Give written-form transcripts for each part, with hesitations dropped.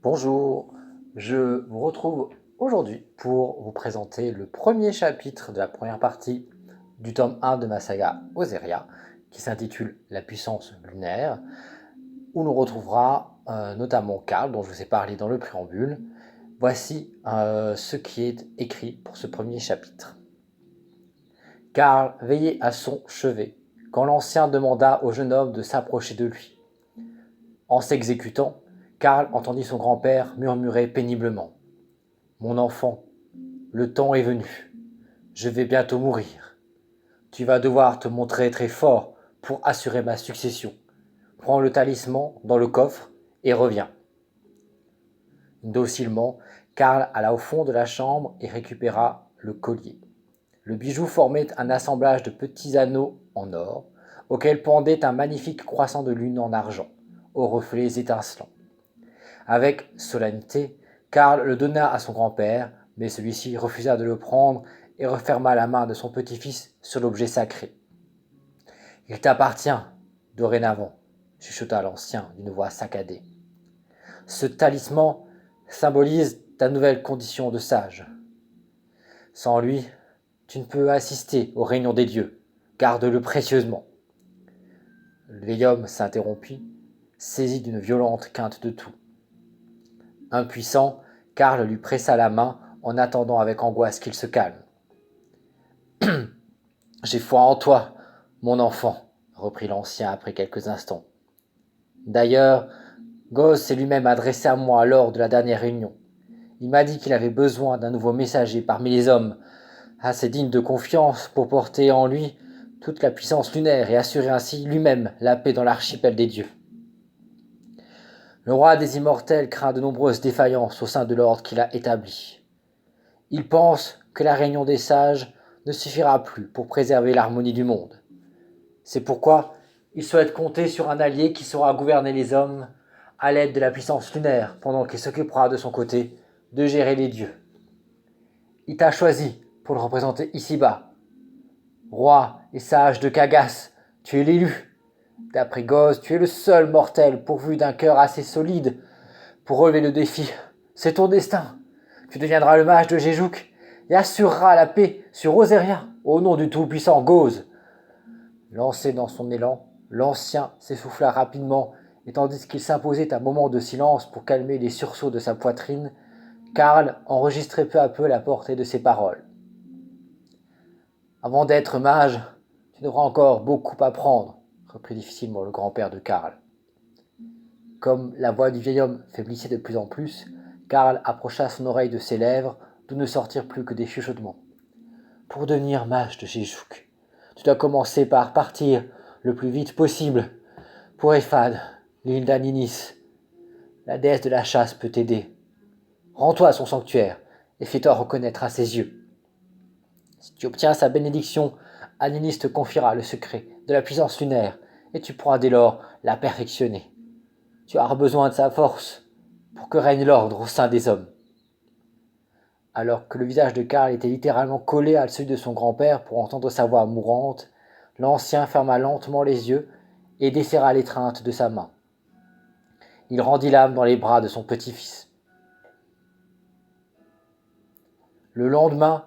Bonjour, je vous retrouve aujourd'hui pour vous présenter le premier chapitre de la première partie du tome 1 de ma saga Oseria, qui s'intitule La puissance lunaire, où l'on retrouvera notamment Karl, dont je vous ai parlé dans le préambule. Voici ce qui est écrit pour ce premier chapitre. Karl veillait à son chevet, quand l'ancien demanda au jeune homme de s'approcher de lui. En s'exécutant, Karl entendit son grand-père murmurer péniblement. « Mon enfant, le temps est venu. Je vais bientôt mourir. Tu vas devoir te montrer très fort pour assurer ma succession. Prends le talisman dans le coffre et reviens. » Docilement, Karl alla au fond de la chambre et récupéra le collier. Le bijou formait un assemblage de petits anneaux en or, auxquels pendait un magnifique croissant de lune en argent, aux reflets étincelants. Avec solennité, Karl le donna à son grand-père, mais celui-ci refusa de le prendre et referma la main de son petit-fils sur l'objet sacré. « Il t'appartient, dorénavant, » chuchota l'ancien d'une voix saccadée. « Ce talisman symbolise ta nouvelle condition de sage. Sans lui, tu ne peux assister aux réunions des dieux. Garde-le précieusement. » Le vieil homme s'interrompit, saisi d'une violente quinte de toux. Impuissant, Karl lui pressa la main en attendant avec angoisse qu'il se calme. « J'ai foi en toi, mon enfant, » reprit l'ancien après quelques instants. « D'ailleurs, Goz s'est lui-même adressé à moi lors de la dernière réunion. Il m'a dit qu'il avait besoin d'un nouveau messager parmi les hommes, assez digne de confiance pour porter en lui toute la puissance lunaire et assurer ainsi lui-même la paix dans l'archipel des dieux. Le roi des immortels craint de nombreuses défaillances au sein de l'ordre qu'il a établi. Il pense que la réunion des sages ne suffira plus pour préserver l'harmonie du monde. C'est pourquoi il souhaite compter sur un allié qui saura gouverner les hommes à l'aide de la puissance lunaire, pendant qu'il s'occupera de son côté de gérer les dieux. Il t'a choisi pour le représenter ici-bas. Roi et sage de Kagas, tu es l'élu. D'après Goz, tu es le seul mortel pourvu d'un cœur assez solide pour relever le défi. C'est ton destin. Tu deviendras le mage de Jejuk et assureras la paix sur Oseria au nom du tout-puissant Goz. » Lancé dans son élan, l'ancien s'essouffla rapidement et tandis qu'il s'imposait un moment de silence pour calmer les sursauts de sa poitrine, Karl enregistrait peu à peu la portée de ses paroles. « Avant d'être mage, tu devras encore beaucoup apprendre, » reprit difficilement le grand-père de Karl. Comme la voix du vieil homme faiblissait de plus en plus, Karl approcha son oreille de ses lèvres, d'où ne sortirent plus que des chuchotements. « Pour devenir mage de Jejuk, tu dois commencer par partir le plus vite possible. Pour Ephad, l'île d'Aninis, la déesse de la chasse peut t'aider. Rends-toi à son sanctuaire et fais-toi reconnaître à ses yeux. Si tu obtiens sa bénédiction, Aninis te confiera le secret de la puissance lunaire et tu pourras dès lors la perfectionner. Tu auras besoin de sa force pour que règne l'ordre au sein des hommes. » Alors que le visage de Karl était littéralement collé à celui de son grand-père pour entendre sa voix mourante, l'ancien ferma lentement les yeux et desserra l'étreinte de sa main. Il rendit l'âme dans les bras de son petit-fils. Le lendemain,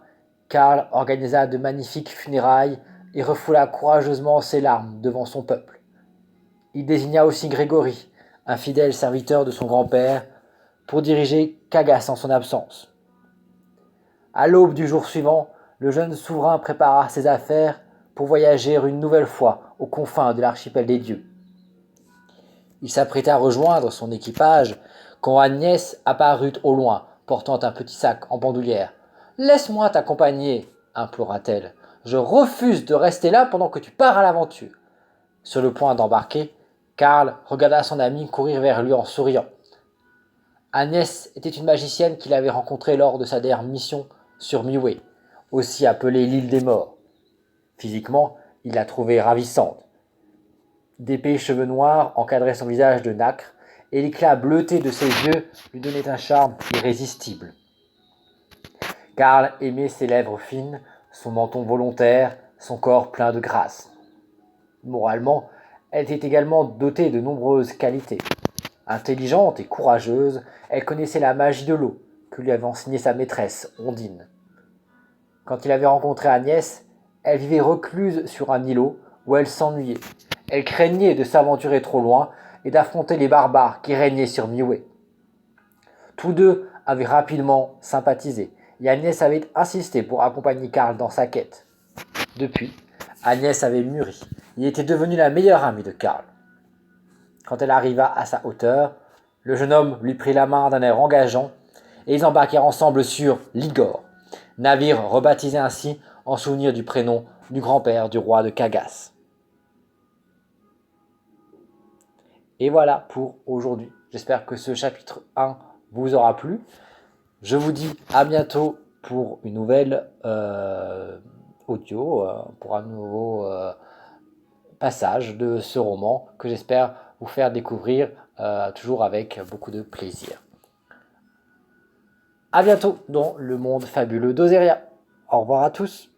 Karl organisa de magnifiques funérailles et refoula courageusement ses larmes devant son peuple. Il désigna aussi Grégory, un fidèle serviteur de son grand-père, pour diriger Kagas en son absence. À l'aube du jour suivant, le jeune souverain prépara ses affaires pour voyager une nouvelle fois aux confins de l'archipel des dieux. Il s'apprêta à rejoindre son équipage quand Agnès apparut au loin, portant un petit sac en bandoulière. « Laisse-moi t'accompagner, » implora-t-elle. « Je refuse de rester là pendant que tu pars à l'aventure. » Sur le point d'embarquer, Karl regarda son ami courir vers lui en souriant. Agnès était une magicienne qu'il avait rencontrée lors de sa dernière mission sur Miwé, aussi appelée l'île des morts. Physiquement, il la trouvait ravissante. D'épais cheveux noirs encadraient son visage de nacre, et l'éclat bleuté de ses yeux lui donnait un charme irrésistible. Karl aimait ses lèvres fines, son menton volontaire, son corps plein de grâce. Moralement, elle était également dotée de nombreuses qualités. Intelligente et courageuse, elle connaissait la magie de l'eau, que lui avait enseignée sa maîtresse, Ondine. Quand il avait rencontré Agnès, elle vivait recluse sur un îlot où elle s'ennuyait. Elle craignait de s'aventurer trop loin et d'affronter les barbares qui régnaient sur Mioué. Tous deux avaient rapidement sympathisé et Agnès avait insisté pour accompagner Karl dans sa quête. Depuis, Agnès avait mûri et était devenue la meilleure amie de Karl. Quand elle arriva à sa hauteur, le jeune homme lui prit la main d'un air engageant et ils embarquèrent ensemble sur l'Igor, navire rebaptisé ainsi en souvenir du prénom du grand-père du roi de Kagas. Et voilà pour aujourd'hui. J'espère que ce chapitre 1 vous aura plu. Je vous dis à bientôt pour une nouvelle audio, pour un nouveau passage de ce roman que j'espère vous faire découvrir toujours avec beaucoup de plaisir. À bientôt dans le monde fabuleux d'Ozeria. Au revoir à tous.